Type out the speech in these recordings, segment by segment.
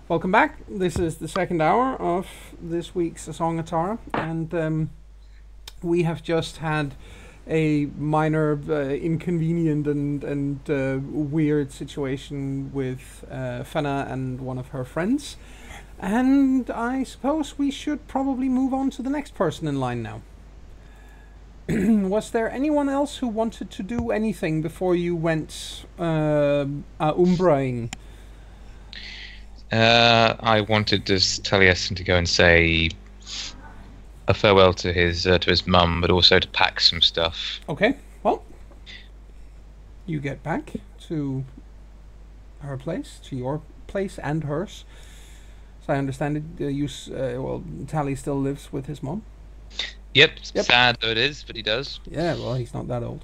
Welcome back. This is the second hour of this week's A Song of Tara, and we have just had a minor inconvenient and weird situation with Fenna and one of her friends, and I suppose we should probably move on to the next person in line now. Was there anyone else who wanted to do anything before you went umbraing? I wanted this Taliesin to go and say a farewell to his mum, but also to pack some stuff. Okay, well, you get back to her place, to your place and hers. So I understand it, Tally still lives with his mom. Yep, sad though it is, but he does. Yeah, well, he's not that old.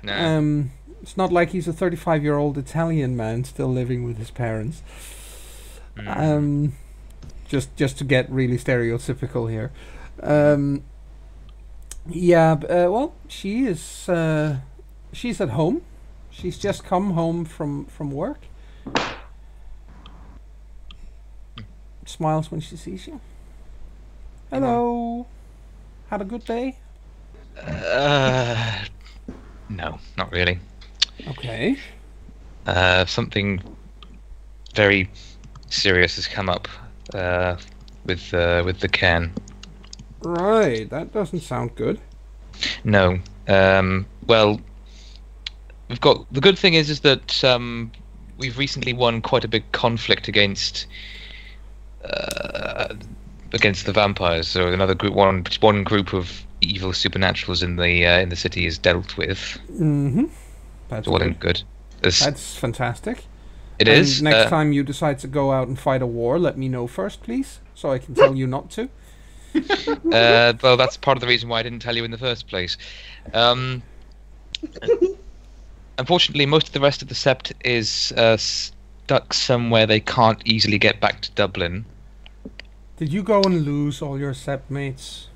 No. It's not like he's a 35-year-old Italian man still living with his parents. Just to get really stereotypical here. Well, she's at home. She's just come home from work. Smiles when she sees you. Hello. Had a good day? No, not really. Okay. Something very serious has come up with the cairn. Right, that doesn't sound good. No. Well, we've got the good thing is that we've recently won quite a big conflict against the vampires. So another group, one group of evil supernaturals in the city is dealt with. Mm-hmm. That's all good. That's fantastic. It is. Next time you decide to go out and fight a war, let me know first, please, so I can tell you not to. Well, that's part of the reason why I didn't tell you in the first place. Unfortunately, most of the rest of the sept is stuck somewhere they can't easily get back to Dublin. Did you go and lose all your sept mates?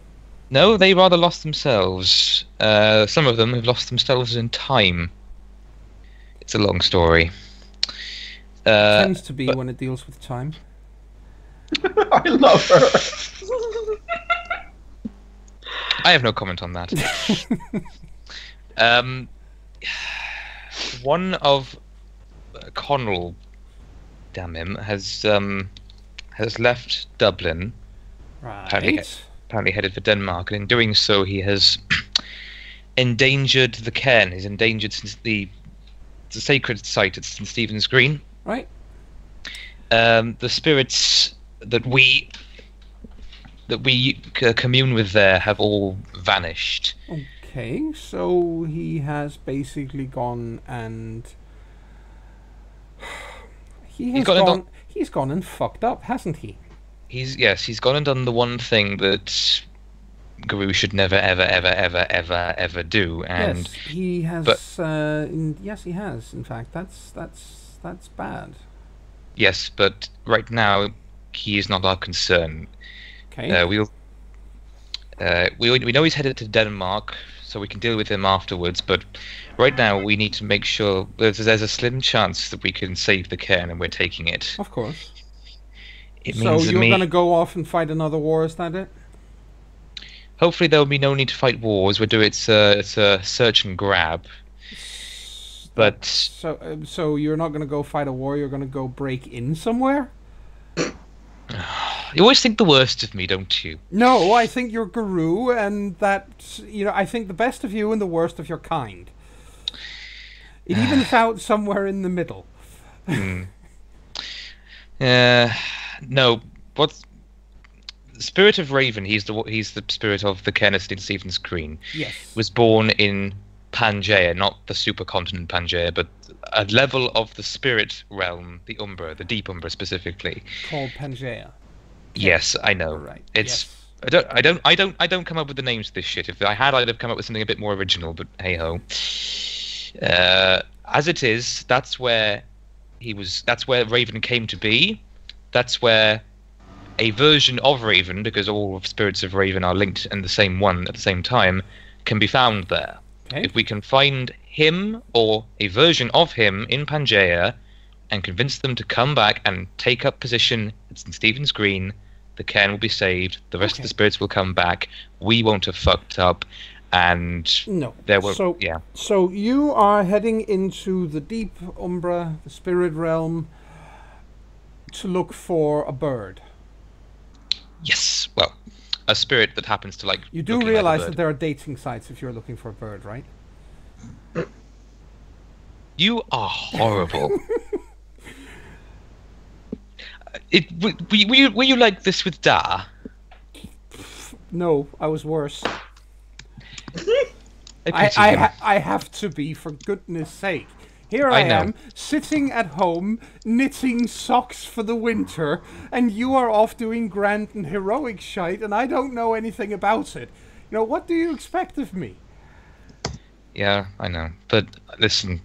No, they rather lost themselves. Some of them have lost themselves in time. It's a long story. It tends to be when it deals with time. I love her. I have no comment on that. One of Connell, damn him, has left Dublin. Right. Apparently headed for Denmark, and in doing so, he has endangered the cairn. He's endangered since the sacred site at St. Stephen's Green. Right. The spirits that we commune with there have all vanished. Okay, so he has basically gone and he's gone and fucked up, hasn't he? He's gone and done the one thing that Guru should never ever do. And yes, he has. Yes, he has. In fact, that's bad. Yes, but right now he is not our concern. Okay. We know he's headed to Denmark, so we can deal with him afterwards. But right now we need to make sure there's a slim chance that we can save the cairn, and we're taking it. Of course. It so means you're going to go off and fight another war? Is that it? Hopefully there will be no need to fight wars. It's a search and grab. But so you're not going to go fight a war. You're going to go break in somewhere. You always think the worst of me, don't you? No, I think you're Guru, and that I think the best of you and the worst of your kind. It evens out somewhere in the middle. No. What's the spirit of Raven? He's the spirit of the cairn at St. Stephen's Green. Yes. Was born in Pangaea, not the supercontinent Pangaea, but a level of the spirit realm, the Umbra, the deep Umbra specifically. Called Pangaea. Yes, I know. Right. It's yes. I don't come up with the names of this shit. If I had, I'd have come up with something a bit more original. But hey ho. As it is, that's where he was. That's where Raven came to be. That's where a version of Raven, because all spirits of Raven are linked in the same one at the same time, can be found there. Okay. If we can find him or a version of him in Pangaea, and convince them to come back and take up position. It's in Stephen's Green. The cairn will be saved. The rest of the spirits will come back. We won't have fucked up, and No. there will. So, yeah. So you are heading into the deep Umbra, the spirit realm, to look for a bird. Yes. Well, a spirit that happens to like. You do looking like a realize bird. that there are dating sites if you're looking for a bird, right? You are horrible. Were you like this with Da? No, I was worse. I pity you. I have to be, for goodness sake. Here I I know. am, sitting at home, knitting socks for the winter, and you are off doing grand and heroic shite, and I don't know anything about it. You know, what do you expect of me? Yeah, I know. But listen,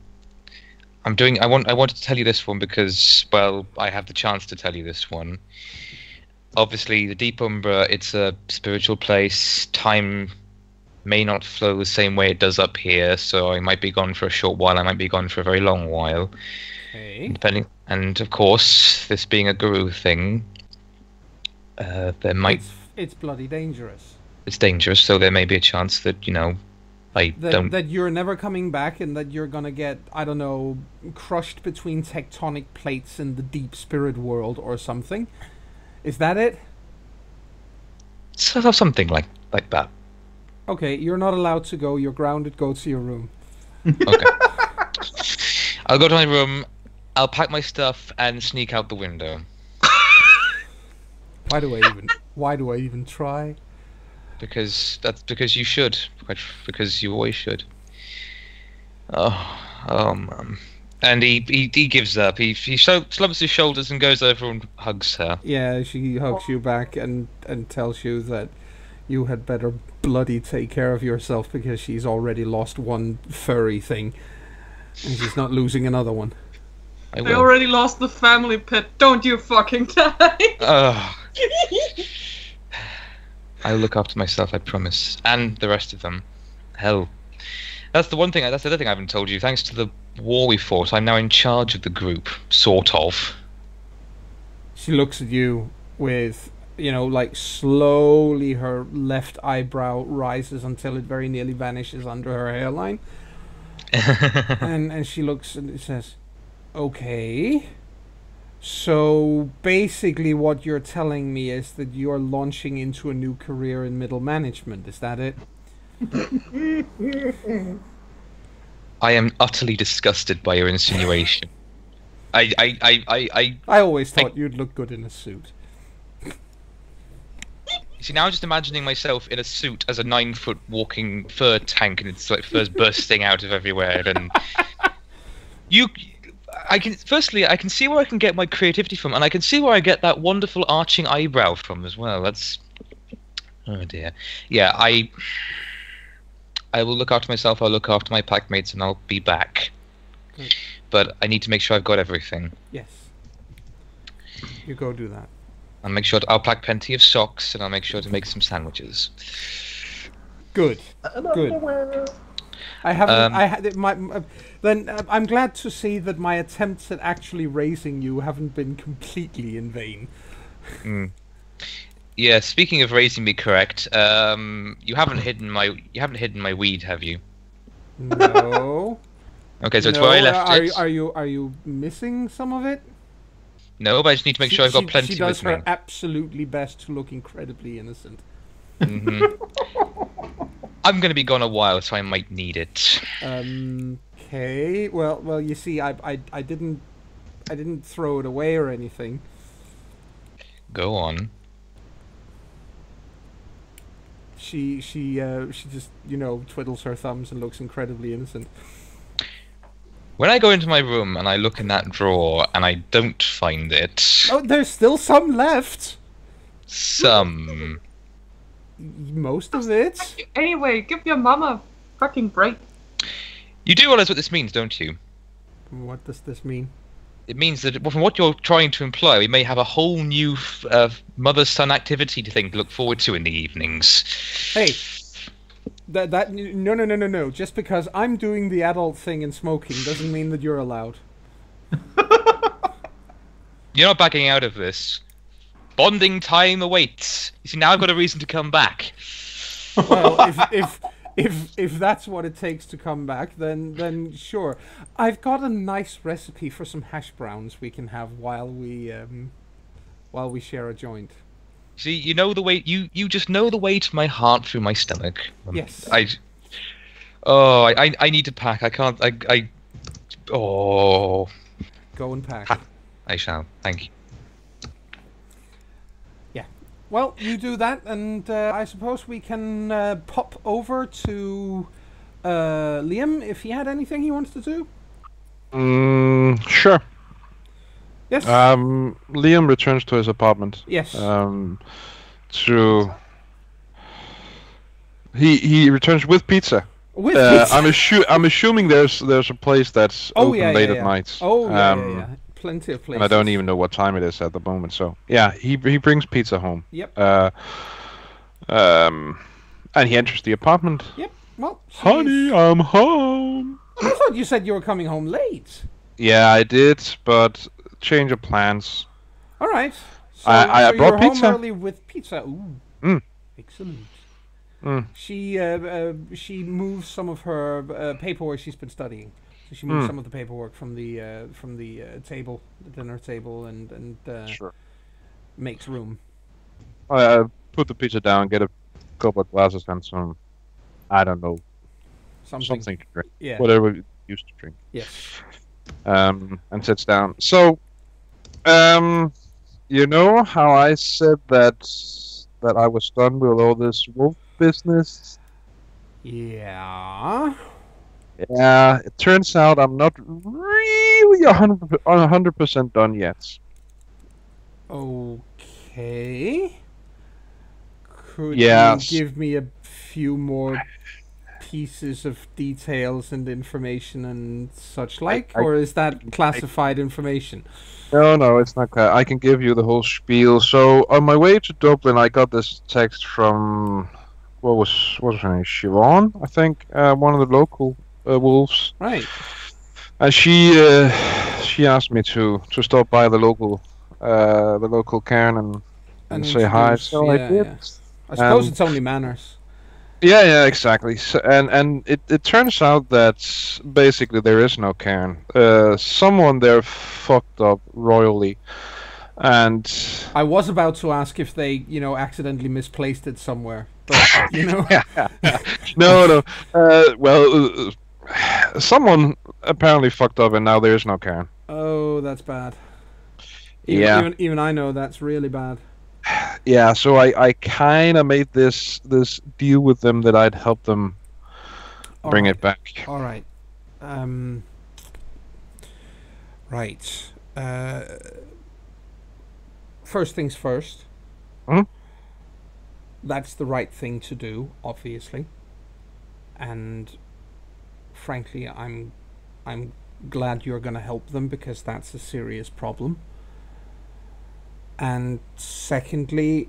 I wanted to tell you this one because, well, I have the chance to tell you this one. Obviously, the Deep Umbra, it's a spiritual place. Time may not flow the same way it does up here, so I might be gone for a short while, I might be gone for a very long while. Okay. Depending, and of course, this being a guru thing, there might It's bloody dangerous. it's dangerous, so there may be a chance that, you know, That you're never coming back, and that you're gonna get, I don't know, crushed between tectonic plates in the deep spirit world or something. Is that it? sort of something like that. Okay, you're not allowed to go. You're grounded. Go to your room. Okay. I'll go to my room, I'll pack my stuff and sneak out the window. Why do I even try? Because you should. Because you always should. Oh man. And he gives up. He slumps his shoulders and goes over and hugs her. Yeah, she hugs you back and tells you that you had better bloody take care of yourself, because she's already lost one furry thing, and she's not losing another one. I I will. already lost the family pet. Don't you fucking die. I'll look after myself, I promise. And the rest of them. Hell. That's the other thing I haven't told you. Thanks to the war we fought, I'm now in charge of the group. Sort of. She looks at you with, like, slowly her left eyebrow rises until it very nearly vanishes under her hairline. and she looks and says, okay. So basically what you're telling me is that you're launching into a new career in middle management. Is that it? I am utterly disgusted by your insinuation. I always thought you'd look good in a suit. See, now I'm just imagining myself in a suit as a 9-foot walking fur tank, and it's like furs bursting out of everywhere. And I can see where I can get my creativity from, and I can see where I get that wonderful arching eyebrow from as well. That's, oh dear. Yeah, I will look after myself. I'll look after my packmates, and I'll be back. Good. But I need to make sure I've got everything. Yes. You go do that. I'll make sure I'll pack plenty of socks, and I'll make sure to make some sandwiches. Good. Good. I haven't. I'm glad to see that my attempts at actually raising you haven't been completely in vain. Yeah. Speaking of raising me, correct. You haven't hidden my weed, have you? No. Okay, so it's where I left it. Are you missing some of it? No, but I just need to make sure I've got plenty She does with me. her absolutely best to look incredibly innocent. I'm going to be gone a while, so I might need it. Okay. Well. You see, I didn't throw it away or anything. Go on. She just twiddles her thumbs and looks incredibly innocent. When I go into my room and I look in that drawer and I don't find it, Oh, there's still some left. some. Most of it. Anyway, give your mama a fucking break. You do realize what this means, don't you? What does this mean? It means that, well, from what you're trying to imply, we may have a whole new mother-son activity thing to look forward to in the evenings. Hey, no. Just because I'm doing the adult thing and smoking doesn't mean that you're allowed. You're not backing out of this. Bonding time awaits. You see, now I've got a reason to come back. Well, if that's what it takes to come back, then sure. I've got a nice recipe for some hash browns we can have while we share a joint. See, you know the way. You just know the way to my heart through my stomach. Yes. I need to pack. I can't. Oh. Go and pack. I shall. Thank you. Yeah. Well, you do that, and I suppose we can pop over to Liam if he had anything he wants to do. Sure. Yes. Liam returns to his apartment. Yes. He returns with pizza. With pizza. I'm assuming there's a place that's open late at night. Oh yeah. Plenty of places. And I don't even know what time it is at the moment. So yeah, he brings pizza home. Yep. And he enters the apartment. Yep. Well, honey, I'm home. I thought you said you were coming home late. Yeah, I did, but change of plans. All right. So, I brought you're pizza. home early with pizza. Ooh. Excellent. She moves some of her paperwork she's been studying. So she moves some of the paperwork from the table, the dinner table, and Sure. makes room. I put the pizza down, get a couple of glasses and some, I don't know, something to drink. Yeah. Whatever you used to drink. Yes. And sits down. So, you know how I said that I was done with all this wolf business? Yeah. Yeah, it turns out I'm not really 100% done yet. Okay. Could Yes. you give me a few more pieces of details and information and such like, or is that classified information? No, it's not. I can give you the whole spiel. So on my way to Dublin, I got this text from what was her name? Siobhan, I think, one of the local wolves. Right. And she asked me to stop by the local cairn and say hi. So I did. Yeah. I suppose it's only manners. Yeah, exactly. So, and it turns out that basically there is no cairn. Someone there fucked up royally, and I was about to ask if they, accidentally misplaced it somewhere, but no. Well, someone apparently fucked up, and now there is no cairn. Oh, that's bad. Even I know that's really bad. Yeah, so I kind of made this deal with them that I'd help them bring it back. All right. Right. First things first. That's the right thing to do, obviously. And frankly, I'm glad you're going to help them, because that's a serious problem. And secondly,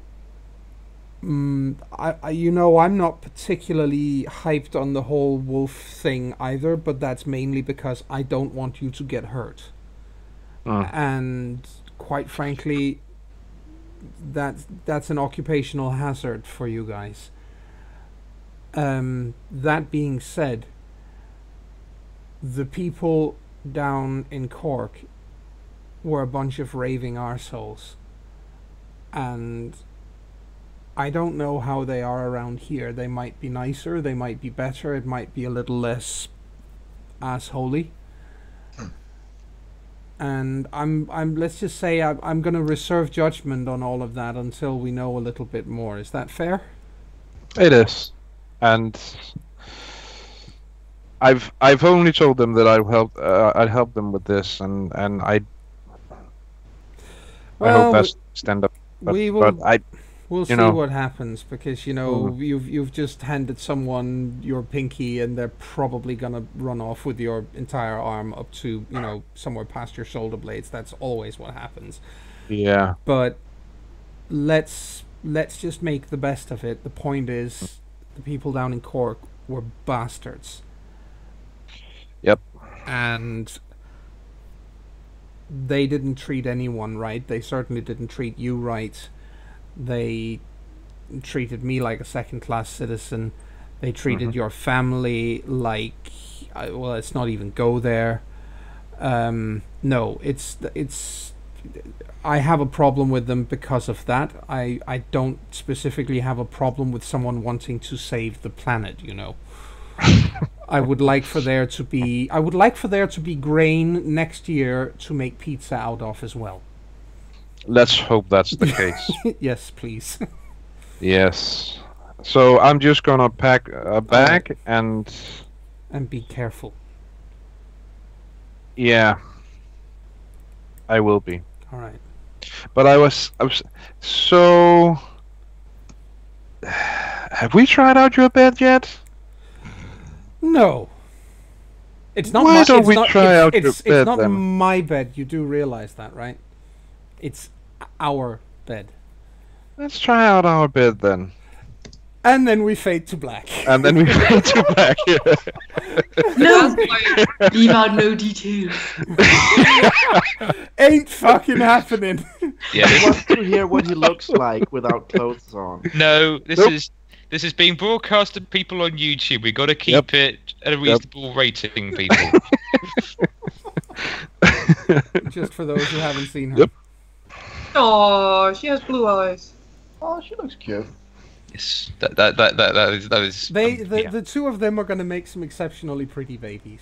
I'm not particularly hyped on the whole wolf thing either, but that's mainly because I don't want you to get hurt. And quite frankly, that's an occupational hazard for you guys. That being said, the people down in Cork were a bunch of raving arseholes. And I don't know how they are around here. They might be nicer, they might be better, it might be a little less assholey. And I'm let's just say I'm going to reserve judgment on all of that until we know a little bit more. Is that fair? It is. And I've only told them that I'd help them with this, and I hope that's stand up. But, we'll see what happens, because you've just handed someone your pinky, and they're probably gonna run off with your entire arm up to somewhere past your shoulder blades. That's always what happens. Yeah. But let's just make the best of it. The point is, the people down in Cork were bastards. Yep. And they didn't treat anyone right. They certainly didn't treat you right. They treated me like a second-class citizen. They treated your family like, well, let's not even go there. No, it's. I have a problem with them because of that. I don't specifically have a problem with someone wanting to save the planet, you know. I would like for there to be grain next year to make pizza out of as well. Let's hope that's the case. Yes, please. Yes. So I'm just gonna pack a bag and be careful. Yeah, I will be. All right. But I was so. Have we tried out your bed yet? No. It's not. Why don't we try out your bed? It's not then? my bed. You do realize that, right? It's our bed. Let's try out our bed then. And then we fade to black. And then we fade to black. No, Leave out no details. Ain't fucking happening. Yeah. I want to hear what he looks like without clothes on. No, this Nope. is being broadcast to people on YouTube. We got to keep it at a reasonable rating, people. Just for those who haven't seen her. Yep. oh, she has blue eyes. Oh, she looks cute. Yes, that is. The two of them are going to make some exceptionally pretty babies.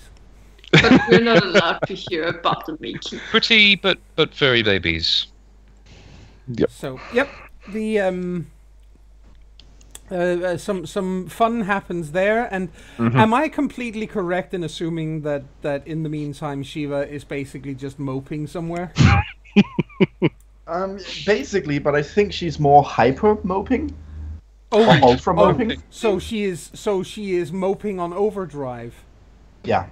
But we're not allowed to hear about the making. Pretty but furry babies. So, yep, the some fun happens there, and am I completely correct in assuming that in the meantime Shiva is basically just moping somewhere? Basically, but I think she's more hyper moping. Oh, Or ultra moping. so she is moping on overdrive. Yeah.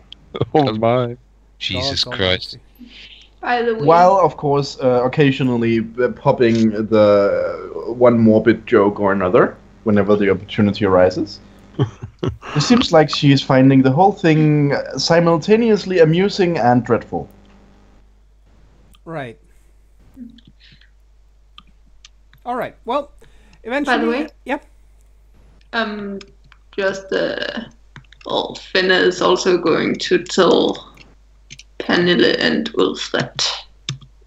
Oh my. Jesus God Christ. almighty. By the way, While, of course, occasionally popping the one morbid joke or another whenever the opportunity arises. It seems like she is finding the whole thing simultaneously amusing and dreadful. Right. All right. Well, eventually. By the way? Yep. just well, Finna is also going to tell Pernille and Ulf that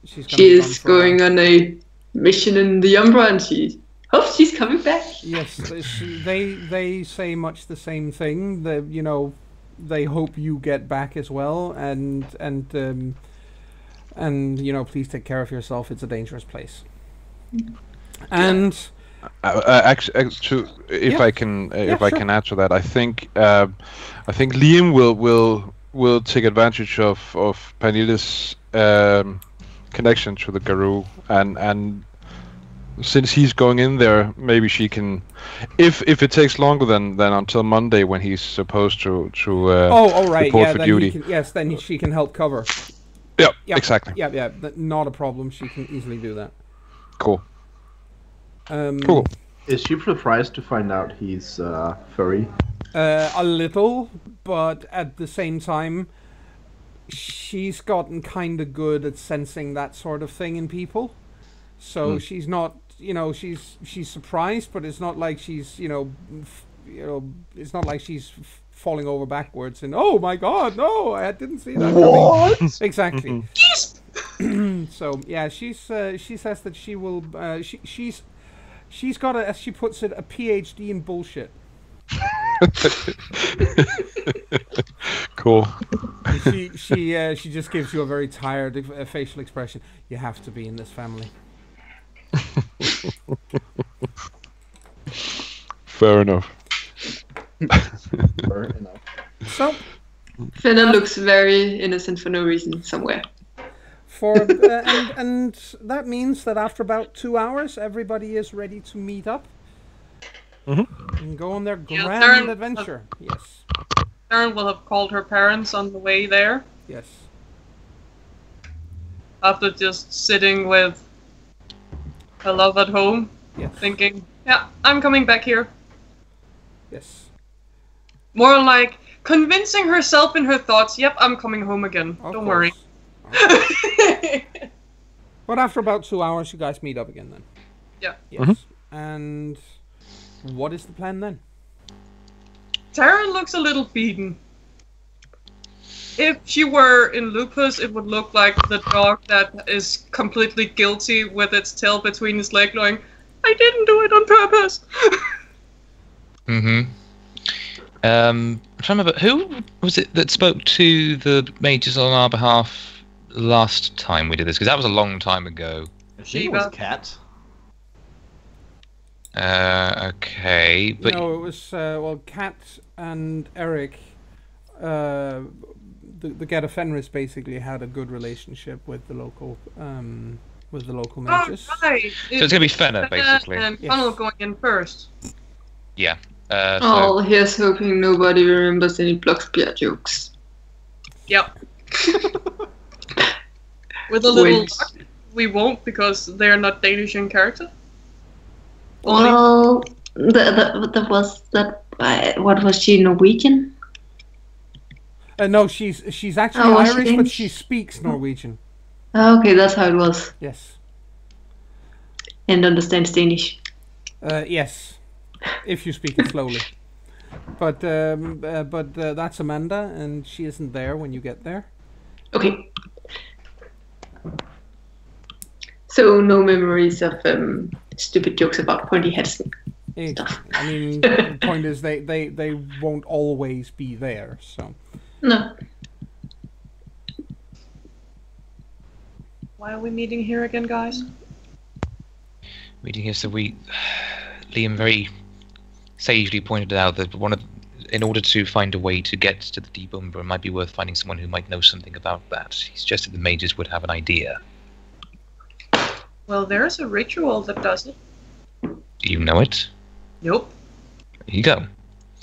she is going on a mission in the Umbra, and she hopes she's coming back. Yes, they say much the same thing. They hope you get back as well, and please take care of yourself. It's a dangerous place. And if I can add to that, I think Liam will take advantage of Pernille's connection to the Garou, and since he's going in there, maybe she can, if it takes longer than until Monday when he's supposed to report for duty. Then she can help cover. Yeah, Yep. exactly. Yeah, not a problem. She can easily do that. Cool. Cool. Is she surprised to find out he's furry? A little, but at the same time, she's gotten kind of good at sensing that sort of thing in people. So she's not, she's surprised, but it's not like she's, it's not like she's falling over backwards and, oh my God, no, I didn't see that coming. Exactly. So yeah, she says that she will. She's got as she puts it, a PhD in bullshit. Cool. She just gives you a very tired facial expression. You have to be in this family. Fair enough. Fair enough. So Finna looks very innocent for no reason somewhere. And that means that after about 2 hours, everybody is ready to meet up and go on their grand adventure. Yes. Sharon will have called her parents on the way there. Yes. After just sitting with her love at home, Yes. thinking, yeah, I'm coming back here. Yes. More like convincing herself in her thoughts, yep, I'm coming home again. Of Don't course. worry. But after about 2 hours, you guys meet up again then. Yeah. Yes. And what is the plan then? Taryn looks a little beaten. If she were in Lupus, it would look like the dog that is completely guilty with its tail between its legs going, I didn't do it on purpose. I'm trying to remember, who was it that spoke to the mages on our behalf last time we did this? Because that was a long time ago. She was a cat. Okay, but No, it was Kat and Eric. The Get of Fenris basically had a good relationship with the local mages. Oh, right. so it's gonna be Fenner basically. And Funnel going in first. Yeah. Oh, here's hoping nobody remembers any Blockspear jokes. Yep. With a little Wait. luck, we won't because they're not Danish in character. Only Well, what was she, Norwegian? No, she's actually Oh, was she Irish, but Danish? she speaks Norwegian. Oh, okay, that's how it was. Yes. And understands Danish. Yes, if you speak it slowly. But that's Amanda, and she isn't there when you get there. Okay. So no memories of stupid jokes about pointy heads. I mean, the point is they won't always be there. So No. why are we meeting here again, guys? Meeting here, so Liam very sagely pointed out that in order to find a way to get to the Deep Umbra, it might be worth finding someone who might know something about that. He suggested the mages would have an idea. Well, there's a ritual that does it. Do you know it? Nope. There you go.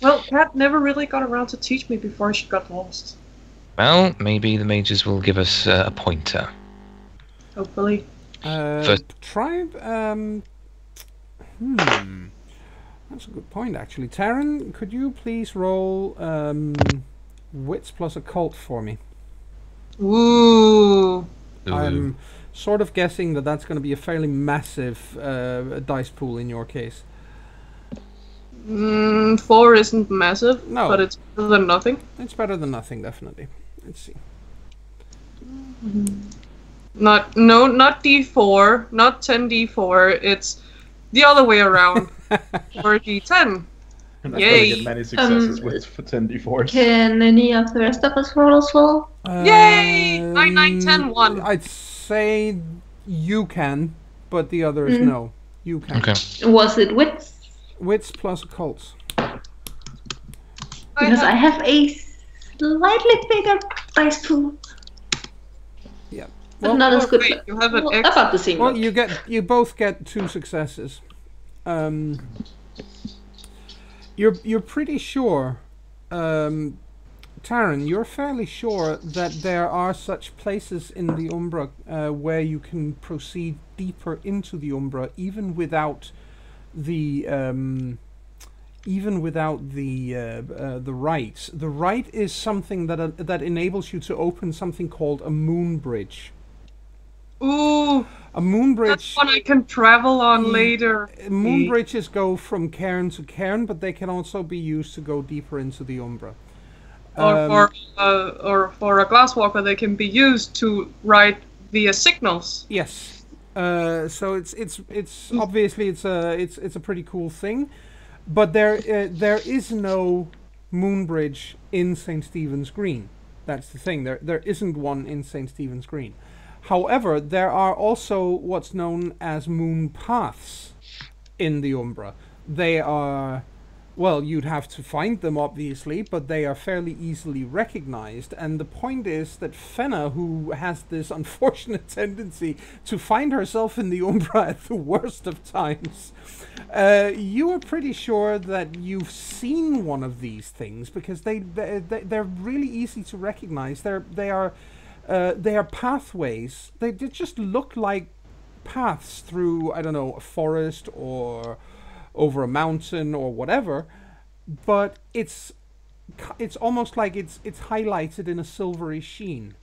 Well, Kat never really got around to teach me before she got lost. Well, maybe the mages will give us a pointer. Hopefully. try. That's a good point, actually. Taryn, could you please roll wits plus occult for me? Ooh. I'm sort of guessing that that's going to be a fairly massive dice pool in your case. 4 isn't massive, No. but it's better than nothing. It's better than nothing, definitely. Let's see. Not D4, not 10D4. It's the other way around. 4D10. And that's Yay. why we get many successes with for 10d4s. Can any of the rest of us roll as well? Yay! 9, 9, 10, 1. I'd say you can, but the others no. You can. Okay. Was it wits? Wits plus occults. Because I have a slightly bigger dice pool, Yeah. but not as good. wait, you have an well, X? about the same. Well, luck. you both get 2 successes. You're pretty sure, Taryn. You're fairly sure that there are such places in the Umbra where you can proceed deeper into the Umbra, even without the rite. The rite is something that enables you to open something called a moon bridge. Ooh, A moon bridge. that's one I can travel on later. Moon bridges go from cairn to cairn, but they can also be used to go deeper into the Umbra. Or for a glasswalker, they can be used to ride via signals. Yes. So it's obviously it's a pretty cool thing, but there is no moon bridge in St. Stephen's Green. That's the thing. There isn't one in St. Stephen's Green. However, there are also what's known as moon paths in the Umbra. They are, well, you'd have to find them obviously, but they are fairly easily recognized. And the point is that Fenna, who has this unfortunate tendency to find herself in the Umbra at the worst of times, you are pretty sure that you've seen one of these things because they're really easy to recognize. They are pathways. They just look like paths through, I don't know, a forest or over a mountain or whatever, but it's almost like it's highlighted in a silvery sheen.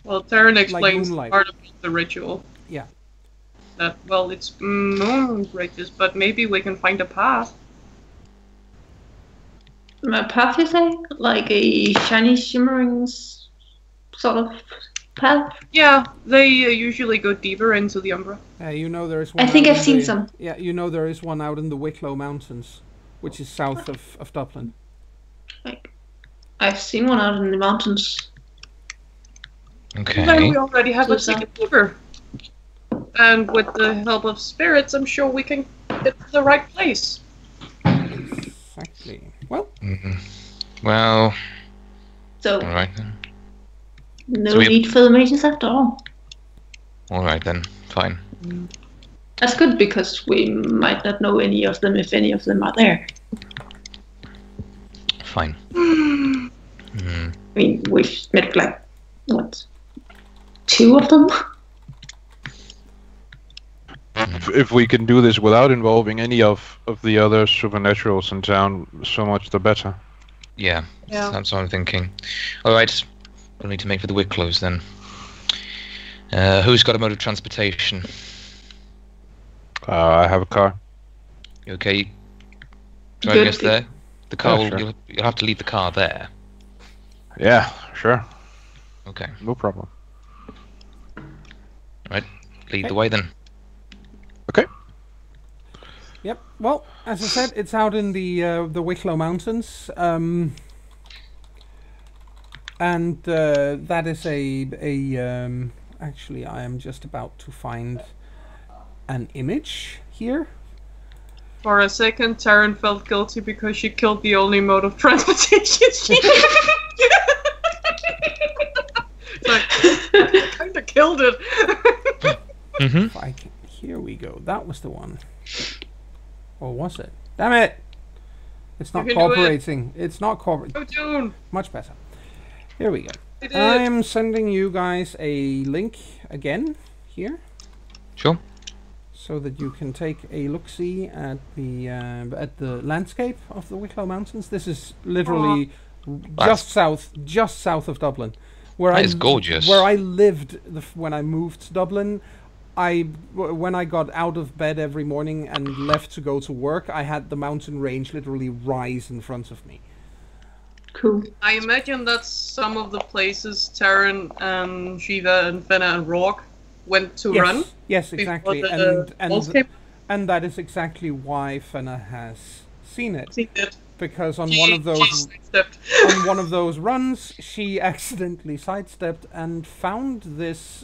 Well, Taryn explains moonlight. part of the ritual. Yeah. That, well, it's moon bridges, but maybe we can find a path. A path, you say? Like a shiny, shimmering sort of path? Yeah, they usually go deeper into the Umbra. You know there is one. I think out I've in seen the- some. Yeah, you know there is one out in the Wicklow Mountains, which is south of Dublin. Like, I've seen one out in the mountains. Then Okay. we already have a So- ticket deeper. And with the help of spirits, I'm sure we can get to the right place. Exactly. Well, Mhm. Well, So, all right then. no So we- need for the mages after all. All right then. Fine. That's good because we might not know any of them if any of them are there. Fine. Mm. I mean, we've met like, what, 2 of them? If we can do this without involving any of the other supernaturals in town, so much the better. Yeah. Yeah. That's what I'm thinking. All right. We'll need to make for the Wicklows then. Who's got a mode of transportation? I have a car. You okay? Driving Good. us there. The car Yeah, will. sure. You'll have to leave the car there. Yeah, sure. Okay. No problem. Lead the way then. yep. Well, as I said, it's out in the Wicklow Mountains, and that is a. Actually, I am just about to find an image here. For a second, Taryn felt guilty because she killed the only mode of transportation she It's like, kind of killed it. Mm-hmm. If I can, here we go. That was the one. Or was it? Damn it! It's not You can do it. cooperating. It's not cooperating. Oh, June. Much better. Here we go. We did I it. am sending you guys a link again here, Sure. so that you can take a look-see at the landscape of the Wicklow Mountains. This is literally just south of Dublin, where That is gorgeous. Where I lived when I moved to Dublin. When I got out of bed every morning and left to go to work, I had the mountain range literally rise in front of me. Cool. I imagine that's some of the places Taryn, Shiva, and Fenna and Rourke went to run. Yes, exactly, before the wolves came. and that is exactly why Fenna has seen it, See it. because on She- one of those she sidestepped. on one of those runs, she accidentally sidestepped and found this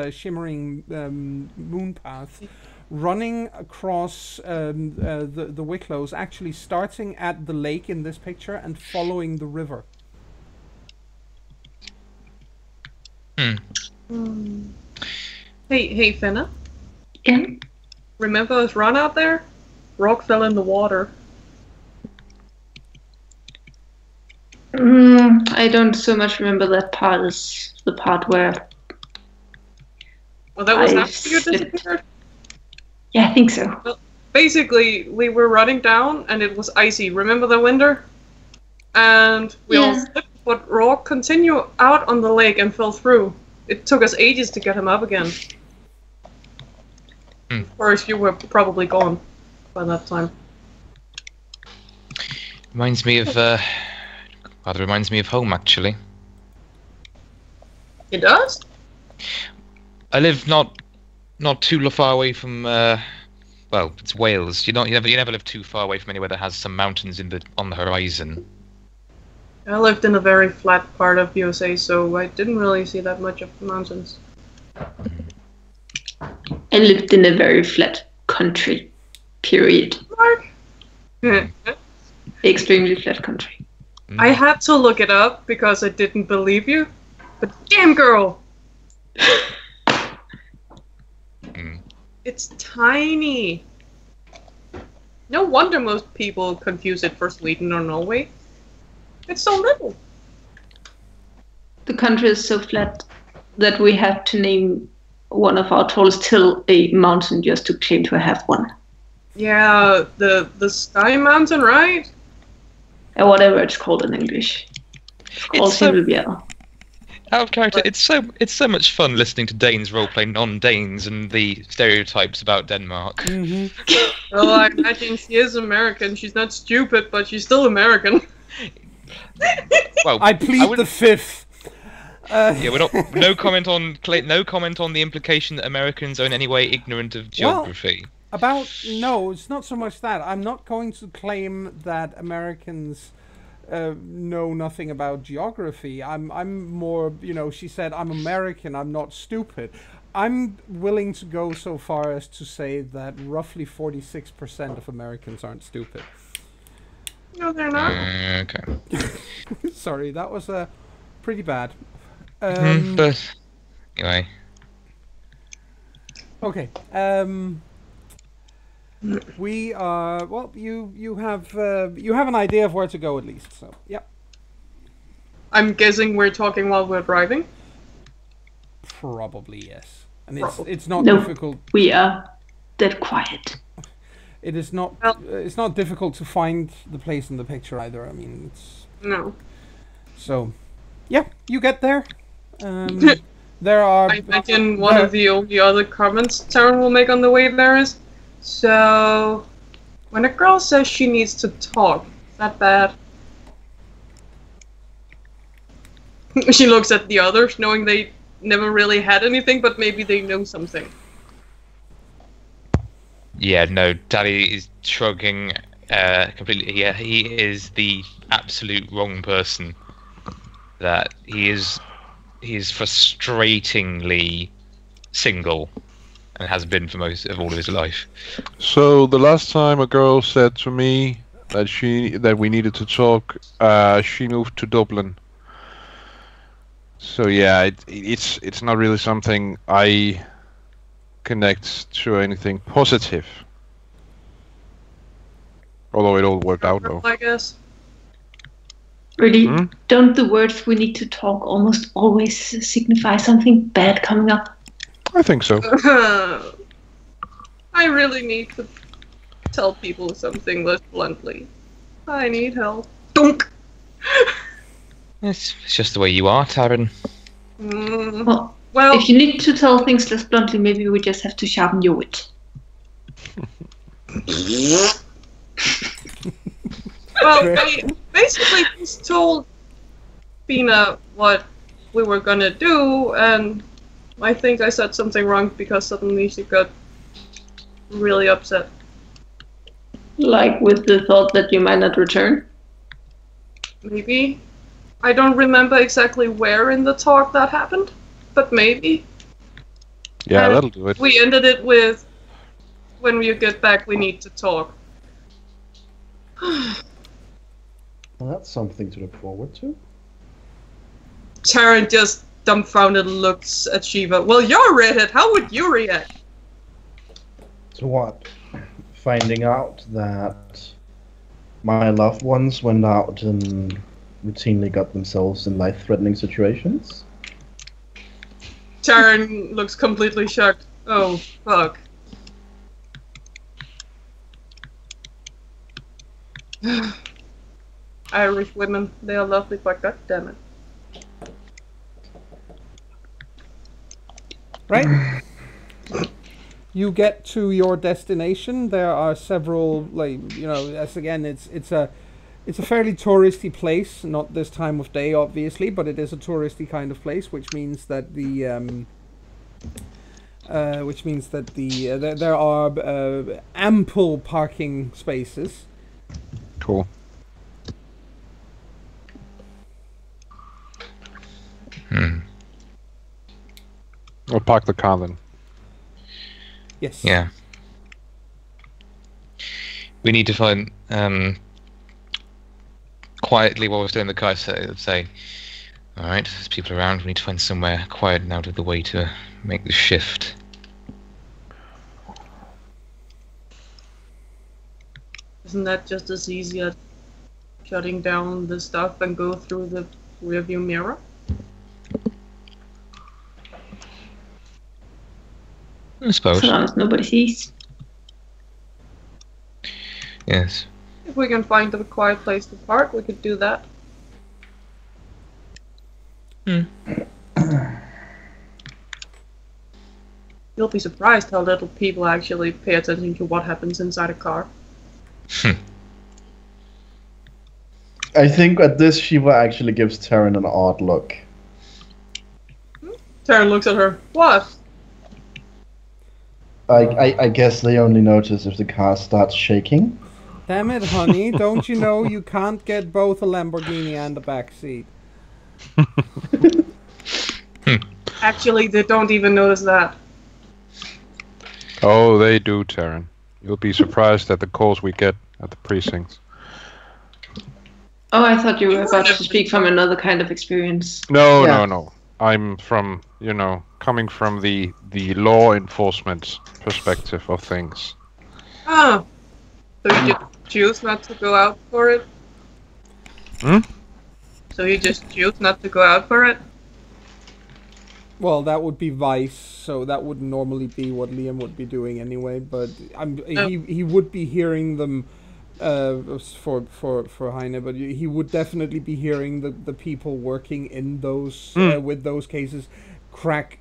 shimmering moon path running across the Wicklows, actually starting at the lake in this picture and following the river. Hey, Fenna. Yeah. Remember us run out there? Rourke fell in the water. I don't so much remember that part as the part where. Well, that was I after you slipped. disappeared. Yeah, I think so. Basically, we were running down and it was icy. Remember the winter? And we all Yeah. slipped, but Rourke continued out on the lake and fell through. It took us ages to get him up again. Of course, you were probably gone by that time. Reminds me of. Rather reminds me of home actually. It does? I live not too far away from. Well, it's Wales. You never live too far away from anywhere that has some mountains on the horizon. I lived in a very flat part of USA, so I didn't really see that much of the mountains. I lived in a very flat country. Period. Mark? Extremely flat country. I had to look it up because I didn't believe you. But damn, girl! Mm. It's tiny. No wonder most people confuse it for Sweden or Norway. It's so little. The country is so flat that we have to name one of our tallest hill a mountain just to claim to have one. Yeah, the Sky Mountain, right? Or whatever it's called in English. It's called It's so- Himmelbjerg. Out of character, it's so much fun listening to Danes roleplay non-Danes and the stereotypes about Denmark. Well, I imagine she is American. She's not stupid, but she's still American. Well, I plead the fifth. Yeah, we're not. No comment on the implication that Americans are in any way ignorant of geography. No, it's not so much that. I'm not going to claim that Americans know nothing about geography. I'm more, she said, I'm American, I'm not stupid. I'm willing to go so far as to say that roughly 46% of Americans aren't stupid. No, they're not. Okay. Sorry, that was pretty bad. But anyway. Okay. We are you have an idea of where to go at least, so yeah. I'm guessing we're talking while we're driving. Probably yes, and it's not No, difficult. we are dead quiet. It is not. It's not difficult to find the place in the picture either. I mean, No. So, yeah, you get there. There are. I imagine one of the only other comments Taryn will make on the way there is, so when a girl says she needs to talk, is that bad? She looks at the others, knowing they never really had anything, but maybe they know something. Yeah, no, Daddy is shrugging completely. Yeah, he is the absolute wrong person. That he is frustratingly single, and has been for most of all of his life. So the last time a girl said to me that we needed to talk, she moved to Dublin. So yeah, it's not really something I connect to anything positive. Although it all worked out though. I guess. Really, don't the words "we need to talk" almost always signify something bad coming up? I think so. I really need to tell people something less bluntly. I need help. Dunk! It's just the way you are, Taryn. Well, if you need to tell things less bluntly, maybe we just have to sharpen your wit. Well, I basically just told Bina what we were gonna do, and I think I said something wrong because suddenly she got really upset. Like with the thought that you might not return? Maybe. I don't remember exactly where in the talk that happened, but maybe. Yeah, And that'll do it. we ended it with, when we get back, we need to talk. Well, that's something to look forward to. Taryn just dumbfounded looks at Shiva. Well, you're redhead. How would you react? To what? Finding out that my loved ones went out and routinely got themselves in life-threatening situations? Taryn looks completely shocked. Oh, fuck. Irish women, they are lovely, but goddammit. Right? You get to your destination. There are several, as again, it's a fairly touristy place. Not this time of day, obviously, but it is a touristy kind of place, which means that there are ample parking spaces. Cool. I'll park the car then. Yes. Yeah. We need to find quietly while we're still in the car. Say, all right, there's people around. We need to find somewhere quiet and out of the way to make the shift. Isn't that just as easy as shutting down the stuff and go through the rearview mirror? I suppose. So long as nobody sees. Yes. If we can find a quiet place to park, we could do that. You'll be surprised how little people actually pay attention to what happens inside a car. I think at this Shiva actually gives Terran an odd look. Taryn looks at her. What? I guess they only notice if the car starts shaking. Damn it, honey! Don't you know you can't get both a Lamborghini and a back seat? Actually, they don't even notice that. Oh, they do, Terran. You'll be surprised at the calls we get at the precincts. Oh, I thought you were about to speak from another kind of experience. No, Yeah. no. I'm from, coming from the law enforcement perspective of things. Ah. So you just choose not to go out for it? Hmm? So you just choose not to go out for it? Well, that would be vice, so that would normally be what Liam would be doing anyway. But he would be hearing them for Heine, but he would definitely be hearing the people working in those with those cases crack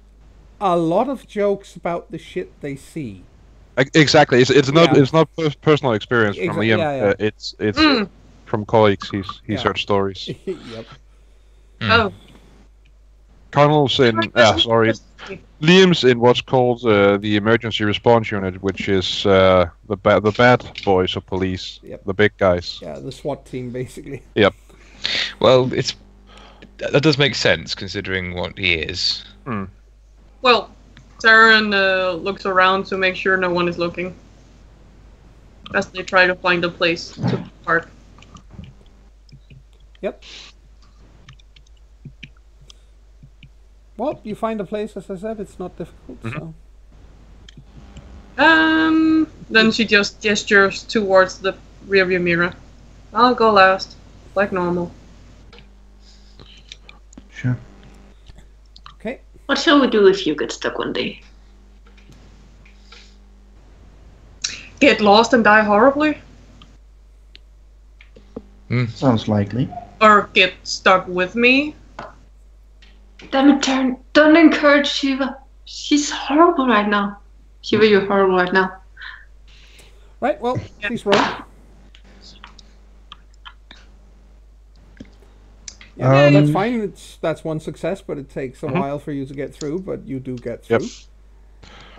a lot of jokes about the shit they see. Exactly. It's not Yeah. it's not personal experience from Liam. Yeah. It's from colleagues. He's heard stories. Yep. Oh. Connell's in. Liam's in what's called the emergency response unit, which is the bad boys of police, Yep. the big guys. Yeah, the SWAT team, basically. Yep. Well, that does make sense considering what he is. Well, Taryn looks around to make sure no one is looking. As they try to find a place to park. Yep. Well, you find a place, as I said, it's not difficult, so... Then she just gestures towards the rearview mirror. I'll go last, like normal. Sure. Okay. What shall we do if you get stuck one day? Get lost and die horribly? Sounds likely. Or get stuck with me? Damn it, Taryn. Don't encourage Shiva. She's horrible right now. Shiva, you're horrible right now. Right, well, please roll. Yeah, that's fine. That's one success, but it takes a while for you to get through, but you do get through.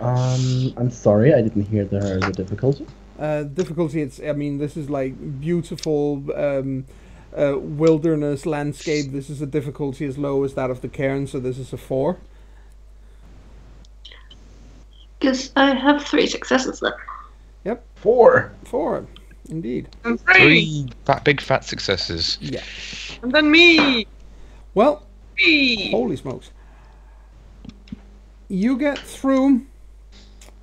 I'm sorry, I didn't hear the difficulty. Difficulty, this is like beautiful wilderness landscape. This is a difficulty as low as that of the cairn, so this is a 4. Guess I have 3 successes then. Yep. 4. 4, indeed. And 3! 3 big fat successes. Yeah. And then me! Well, Me! holy smokes. You get through,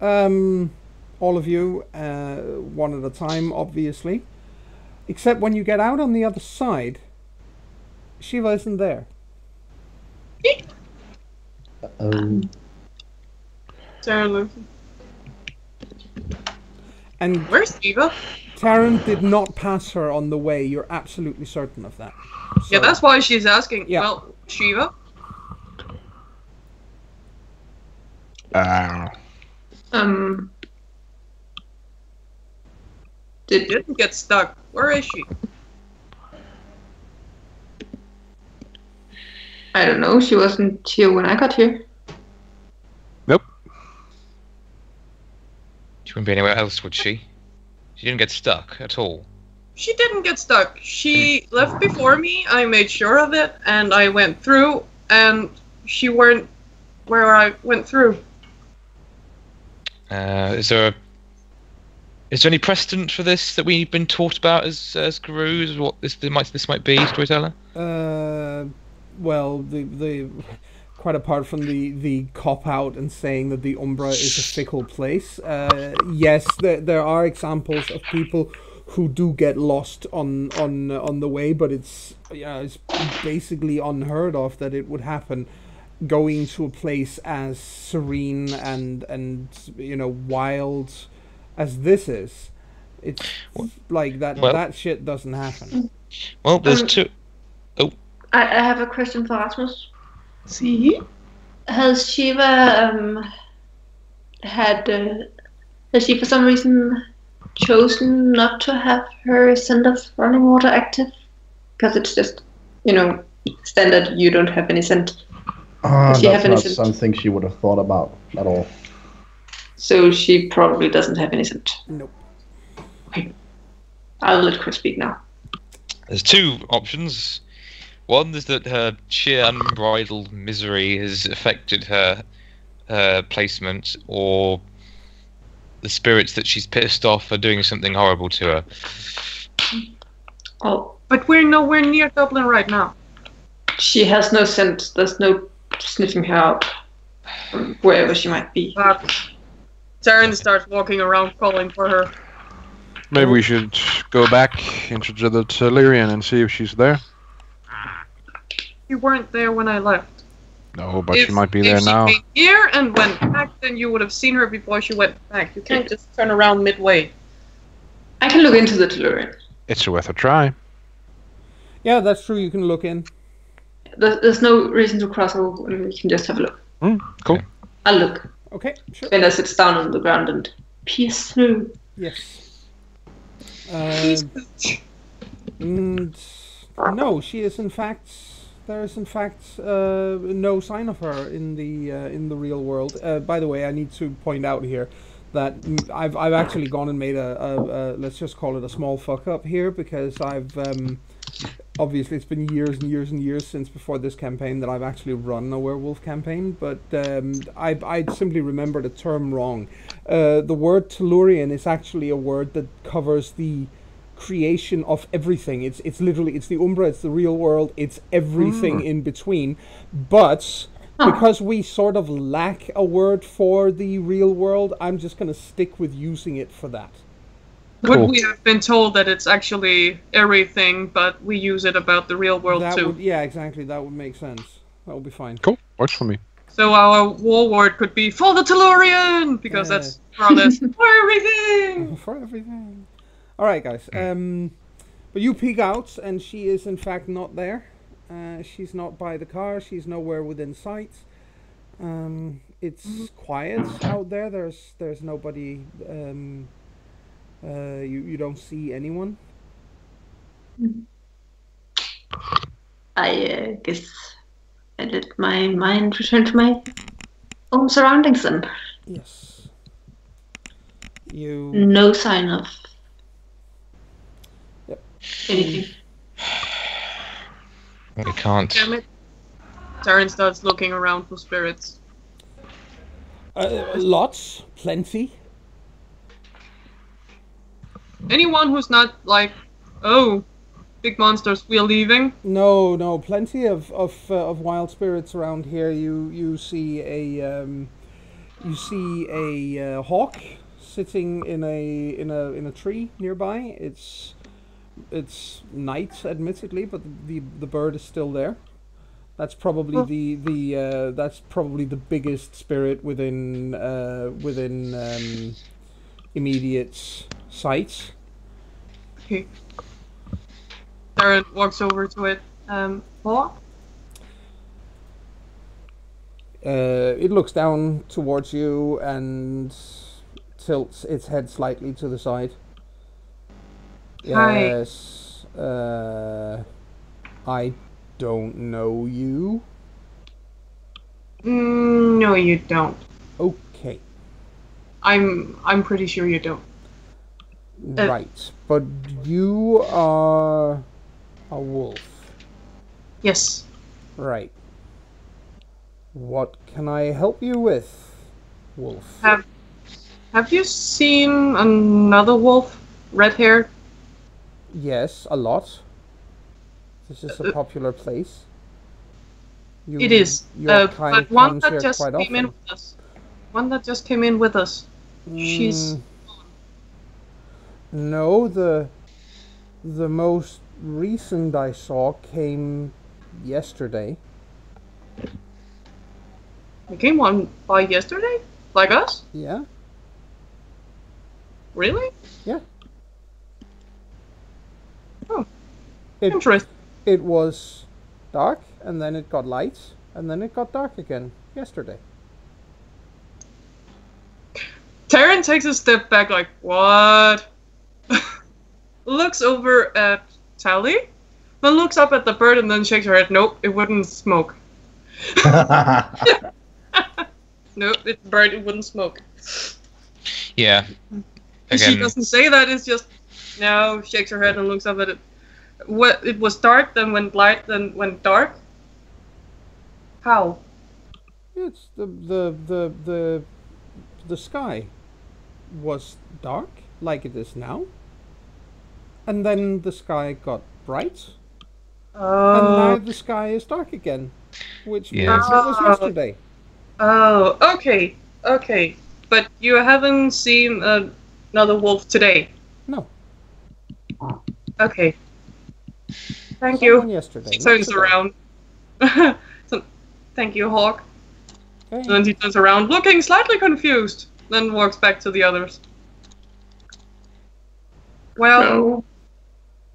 all of you, one at a time, obviously. Except when you get out on the other side, Shiva isn't there. Taryn looks. And Where's Shiva? Taryn did not pass her on the way. You're absolutely certain of that. Yeah, that's why she's asking. Yeah. Well, Shiva? Didn't get stuck. Where is she? I don't know. She wasn't here when I got here. Nope. She wouldn't be anywhere else, would she? She didn't get stuck at all. She didn't get stuck. She left before me. I made sure of it, and I went through, and she weren't where I went through. Is there any precedent for this that we've been taught about as gurus? What this might be, storyteller? Well, the quite apart from the cop out and saying that the Umbra is a fickle place, yes, there are examples of people who do get lost on the way, but it's basically unheard of that it would happen. Going to a place as serene and wild as this is, it's like that. Well, that shit doesn't happen. Well, there's two. Oh, I have a question for Rasmus. See? Has Shiva has she for some reason chosen not to have her scent of running water active? Because it's just, standard. You don't have any scent. Does she That's have any not scent? something she would have thought about at all. So she probably doesn't have any scent. Nope. Okay. I'll let Chris speak now. There's two options. One is that her sheer unbridled misery has affected her placement, or the spirits that she's pissed off are doing something horrible to her. Oh, But we're nowhere near Dublin right now. she has no scent. There's no sniffing her out from wherever she might be. Taryn starts walking around calling for her. Maybe we should go back into the Telerian and see if she's there. You weren't there when I left. No, but she might be there If now. she came here and went back, then you would have seen her before she went back. You can't just turn around midway. I can look into the Tellurian. It's worth a try. Yeah, that's true. You can look in. There's no reason to cross over, and we can just have a look. Cool. I'll look. Okay, sure. Bella sits down on the ground and peers through. Yes. No, she is in fact. There is in fact no sign of her in the real world. By the way, I need to point out here that I've actually gone and made a let's just call it a small fuck up here, because I've obviously it's been years and years and years since before this campaign that I've actually run a werewolf campaign, but I simply remember the term wrong. The word Tellurian is actually a word that covers the creation of everything. It's literally, it's the Umbra, it's the real world, it's everything in between. But because we sort of lack a word for the real world, I'm just going to stick with using it for that. Would Cool. we have been told that it's actually everything, but we use it about the real world That too? would, yeah, exactly. That would make sense. That would be fine. Cool. Works for me. So our war word could be for the Tellurian, because Yeah. that's more or less for everything. For everything. All right, guys. But you peek out, and she is in fact not there. She's not by the car. She's nowhere within sight. It's quiet out there. There's nobody. You don't see anyone. I guess I let my mind return to my own surroundings then. Yes. You. No sign of Yep. anything. We can't. Damn it. Taryn starts looking around for spirits. Lots, plenty. Anyone who's not like, oh, big monsters, we're leaving. No, plenty of wild spirits around here. You see a hawk sitting in a tree nearby. It's night, admittedly, but the bird is still there. That's probably that's probably the biggest spirit within immediate sight. Okay. Taryn walks over to it. What? It looks down towards you and tilts its head slightly to the side. Hi. Yes. I don't know you. No, you don't. Okay. I'm pretty sure you don't. Right. But you are a wolf. Yes. Right. What can I help you with, wolf? Have you seen another wolf? Red-haired? Yes, a lot. This is a popular place. It is. Your kind But one comes that here just quite came in often. with us. One that just came in with us. She's No, the most recent I saw came yesterday. They came on by yesterday? Like us? Yeah? Really? Yeah. Oh. It, Interesting. it was dark, and then it got light, and then it got dark again yesterday. Taryn takes a step back, like, what? Looks over at Tally, then looks up at the bird and then shakes her head. Nope, it wouldn't smoke. Nope, it's a bird, it wouldn't smoke. Yeah. And she doesn't say that, it's just, no, shakes her head and looks up at it. What, it was dark, then went light, then went dark? How? It's the sky was dark, like it is now. And then the sky got bright. And now the sky is dark again. Which means it was yesterday. Oh, okay. Okay. But you haven't seen another wolf today? No. Okay. Thank Someone you. yesterday. He turns around. So, thank you, Hawk. Okay. And then he turns around, looking slightly confused, then walks back to the others. Well,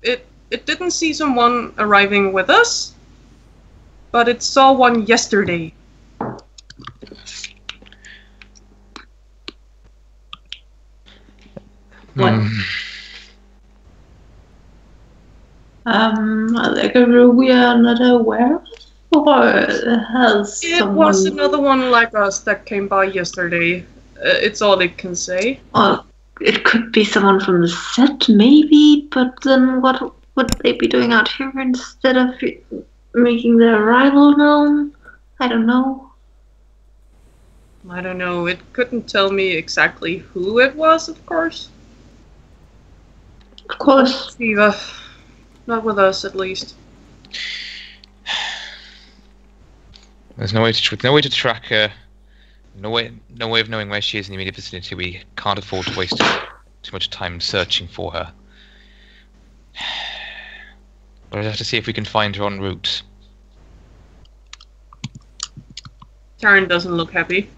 it didn't see someone arriving with us, but it saw one yesterday. What? Like we are not aware of, or has It someone... was another one like us that came by yesterday. It's all it can say. Or it could be someone from the set, maybe, but then what would they be doing out here instead of making their arrival known? I don't know. I don't know. It couldn't tell me exactly who it was, of course. Of course. Eva. Not with us, at least. There's no way to track her. No way of knowing where she is in the immediate vicinity. We can't afford to waste too much time searching for her. We'll have to see if we can find her en route. Taryn doesn't look happy.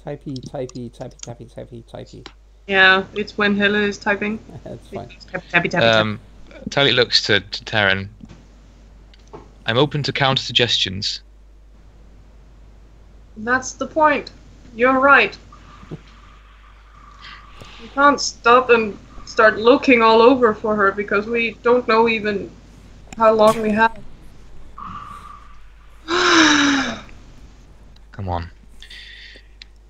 Typey. Yeah, it's when Hella is typing. That's fine. Tappy. Tally looks to Taryn. I'm open to counter suggestions. That's the point. You're right. We can't stop and start looking all over for her because we don't know even how long we have. Come on.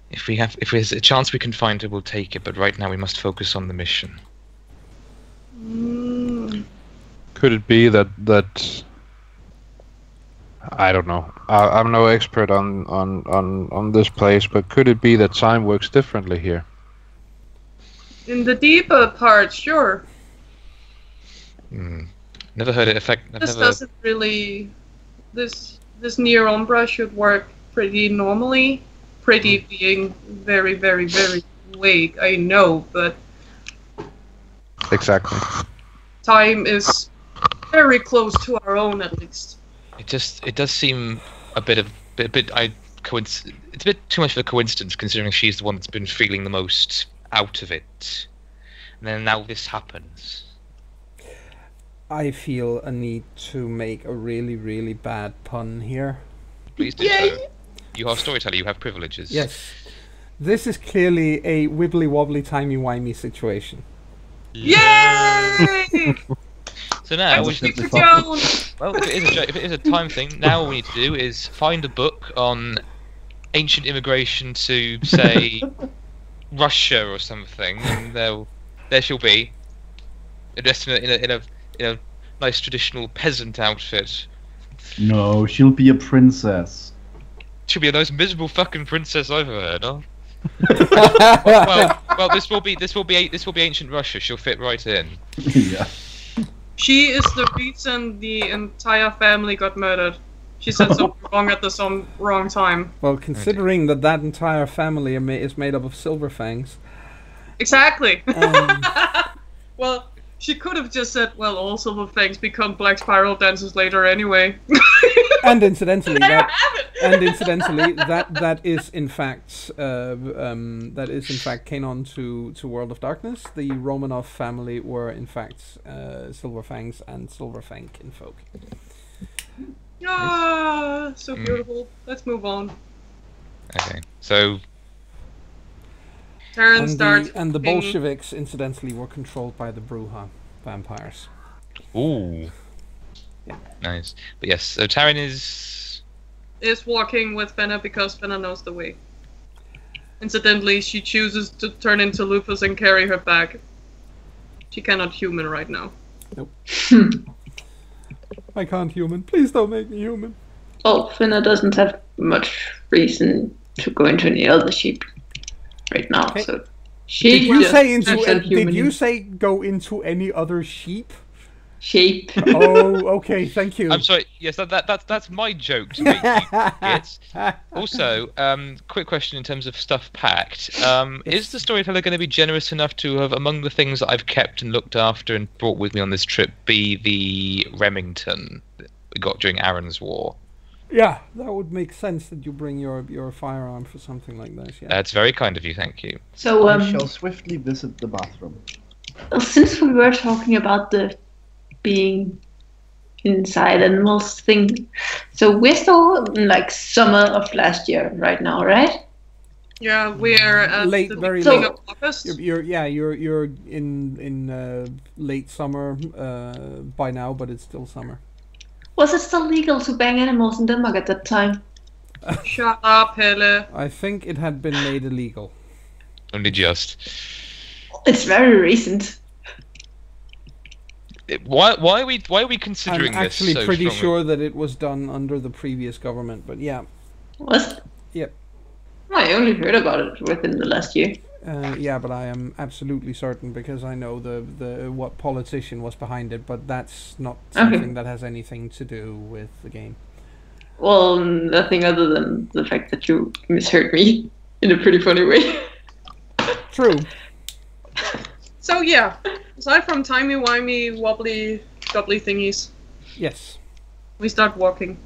If there's a chance we can find her, we'll take it. But right now, we must focus on the mission. Could it be that I don't know. I'm no expert on this place, but could it be that time works differently here? In the deeper part, sure. Never heard it affect. This doesn't really. This near umbra should work pretty normally. Pretty being very, very, very vague, I know, but Exactly. time is very close to our own, at least. It does seem a bit. It's a bit too much of a coincidence, considering she's the one that's been feeling the most out of it, and then now this happens. I feel a need to make a really, really bad pun here. Please do so. You are a storyteller. You have privileges. Yes. This is clearly a wibbly-wobbly, timey-wimey situation. Yay! So now, Well, if if it is a time thing, now all we need to do is find a book on ancient immigration to, say, Russia or something, and there she'll be, dressed in a nice traditional peasant outfit. No, she'll be a princess. She'll be the most miserable fucking princess I've ever heard of. well, this will be ancient Russia. She'll fit right in. Yeah. She is the reason the entire family got murdered. She said something wrong at the wrong time. Well, considering that entire family is made up of silver fangs. Exactly. Well, she could have just said, well, all silver fangs become black spiral dancers later anyway. And incidentally, There you that is in fact canon to World of Darkness. The Romanov family were in fact Silver Fangs and Silver Fang kinfolk. Ah, so beautiful. Let's move on. Okay, so Taryn starts. And the walking- Bolsheviks, incidentally, were controlled by the Bruja vampires. ooh, Yeah. nice. But yes, so Taryn is walking with Fenna because Fenna knows the way. Incidentally, she chooses to turn into Lupus and carry her bag. She cannot human right now. I can't human. Please don't make me human. Well, Finna doesn't have much reason to go into any other sheep right now, Okay. so she Did you just say into? acts like Did human you say go into any other sheep? shape. Oh, okay. Thank you. I'm sorry. Yes, that's my joke to make you get. Also, quick question in terms of stuff packed. Is the storyteller going to be generous enough to have, among the things that I've kept and looked after and brought with me on this trip, be the Remington that we got during Aaron's War? Yeah, that would make sense that you bring your firearm for something like this. Yeah. That's very kind of you. Thank you. So, I shall swiftly visit the bathroom. since we were talking about the being inside animals thing, so we're still in like summer of last year right now, right? Yeah, we're at Late, the very beginning late. of August. You're in late summer by now, but it's still summer. Was it still legal to bang animals in Denmark at that time? Shut up, Helle. I think it had been made illegal. Only just. It's very recent. Why are we considering I'm this actually so pretty strongly? sure that it was done under the previous government, but yeah. Was it? Yep. I only heard about it within the last year. Yeah, but I am absolutely certain because I know the what politician was behind it, but that's not something that has anything to do with the game. Well, nothing other than the fact that you misheard me in a pretty funny way. True. So yeah, aside from timey-wimey, wobbly, gobbly thingies, Yes. we start walking.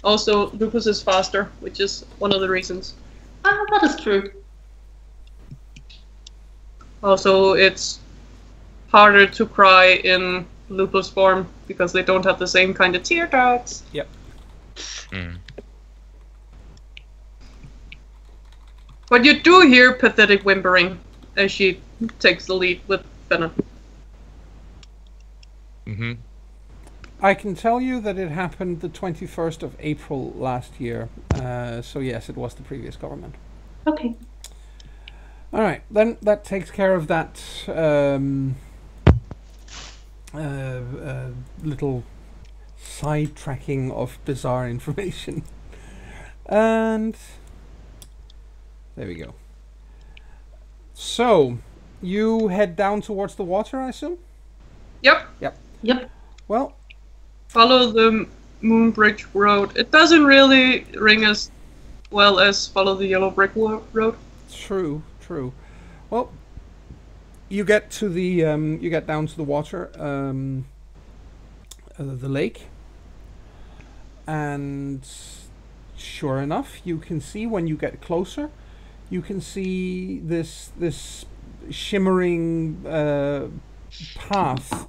Also, Lupus is faster, which is one of the reasons. Ah, that is true. Also, it's harder to cry in Lupus form because they don't have the same kind of tear ducts. Yep. Mm. But you do hear pathetic whimpering as she takes the lead with Fenna. Mm-hmm. I can tell you that it happened the 21st of April last year. So yes, it was the previous government. Okay. All right, then that takes care of that little sidetracking of bizarre information. And there we go. So, you head down towards the water, I assume? Yep. Yep. Well, Follow the Moonbridge Road. It doesn't really ring as well as follow the Yellow Brick Road. true. Well, you get to the you get down to the water, the lake, and sure enough, you can see when you get closer, you can see this shimmering path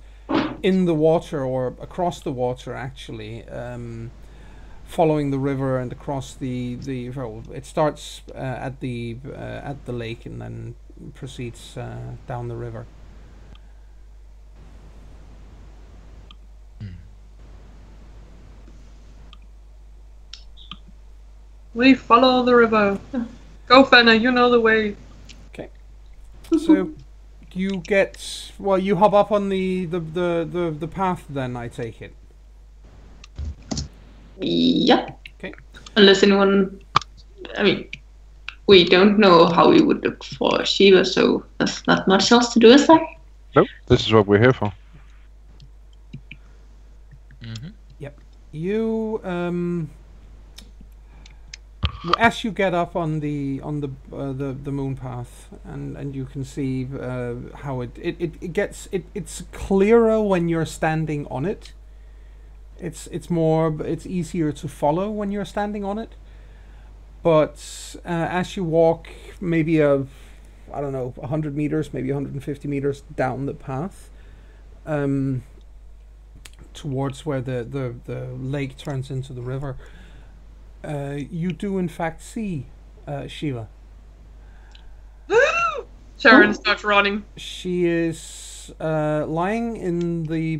in the water or across the water, actually. Following the river and across the well, it starts at the lake and then proceeds down the river. We follow the river. Go, Fenna, you know the way. Okay. So you get you hop up on the path then, I take it. Yep. Okay. Unless anyone, I mean, we don't know how we would look for Shiva, so there's not much else to do, is there? Nope, this is what we're here for. Mm-hmm. You as you get up on the moon path, and you can see how it's clearer when you're standing on it. It's easier to follow when you're standing on it. But as you walk, maybe 100 meters, maybe 150 meters down the path, towards where the lake turns into the river, you do in fact see Shiva. Sharon starts running. She is lying in the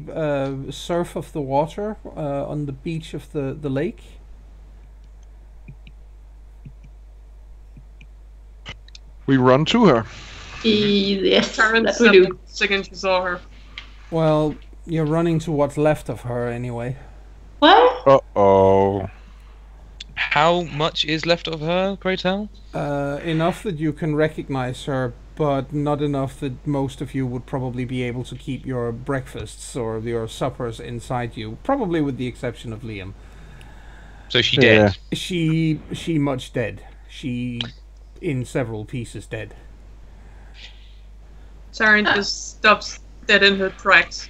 surf of the water on the beach of the lake. We run to her. Yes, Sharon that we do. the second she saw her. Well, you're running to what's left of her anyway. What? Uh-oh. How much is left of her, pray tell? Enough that you can recognize her, but not enough that most of you would probably be able to keep your breakfasts or your suppers inside you, probably with the exception of Liam. So she dead? She much dead. She in several pieces dead. Sharon just stops dead in her tracks,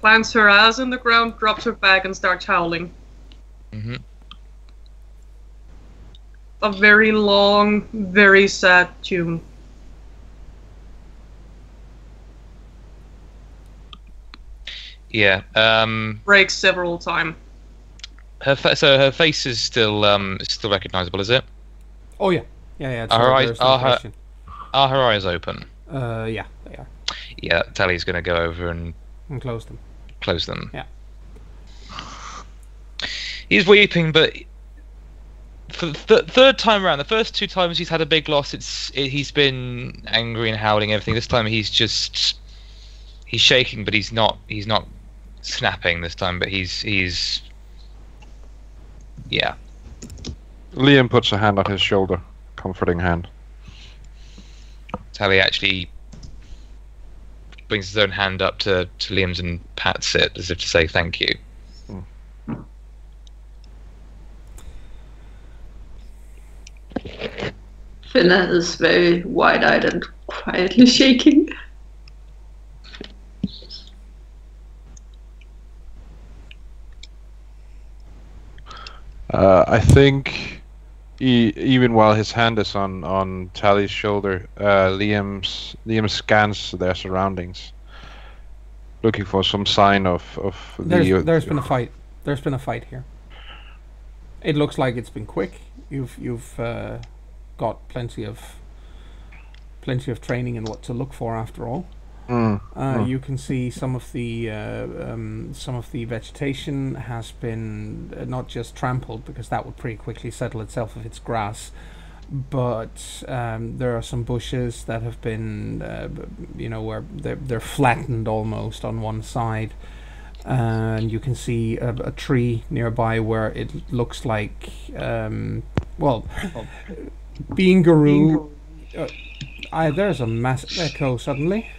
plants her ass in the ground, drops her back, and starts howling. Mm-hmm. A very long, very sad tune. Yeah. Breaks several times. So her face is still recognizable, is it? Oh yeah. Yeah. It's Are there's no question. Are her eyes open? Yeah, they are. Yeah, Tally's gonna go over and close them. Close them. Yeah. He's weeping, but for the third time around, the first two times he's had a big loss, he's been angry and howling everything. This time he's shaking, but he's not snapping this time. But he's yeah. Liam puts a hand on his shoulder, comforting hand. Tally actually brings his own hand up to Liam's and pats it as if to say thank you. Finna is very wide-eyed and quietly shaking. I think even while his hand is on Tally's shoulder, Liam scans their surroundings, looking for some sign of There's been a fight. There's been a fight here. It looks like it's been quick. You've got plenty of training in what to look for after all. You can see some of the vegetation has been not just trampled, because that would pretty quickly settle itself if it's grass, but there are some bushes that have been where they're flattened almost on one side, and you can see a tree nearby where it looks like being Guru. There's a massive echo suddenly.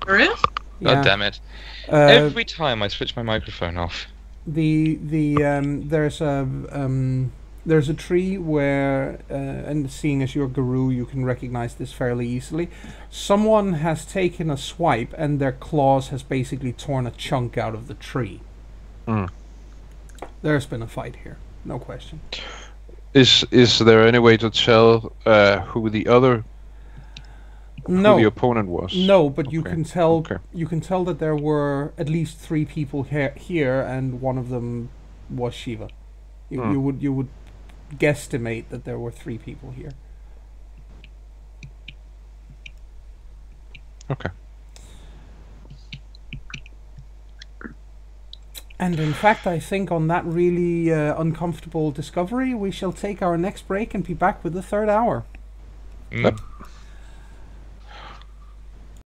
There is? God damn it! Every time I switch my microphone off. There's a tree where, and seeing as you're Guru, you can recognize this fairly easily. Someone has taken a swipe, and their claws has basically torn a chunk out of the tree. There's been a fight here, no question. Is there any way to tell who the opponent was? No, but you can tell. Okay. You can tell that there were at least 3 people here, and one of them was Shiva. You would guesstimate that there were 3 people here. Okay. And in fact, I think on that really uncomfortable discovery, we shall take our next break and be back with the 3rd hour. Yep.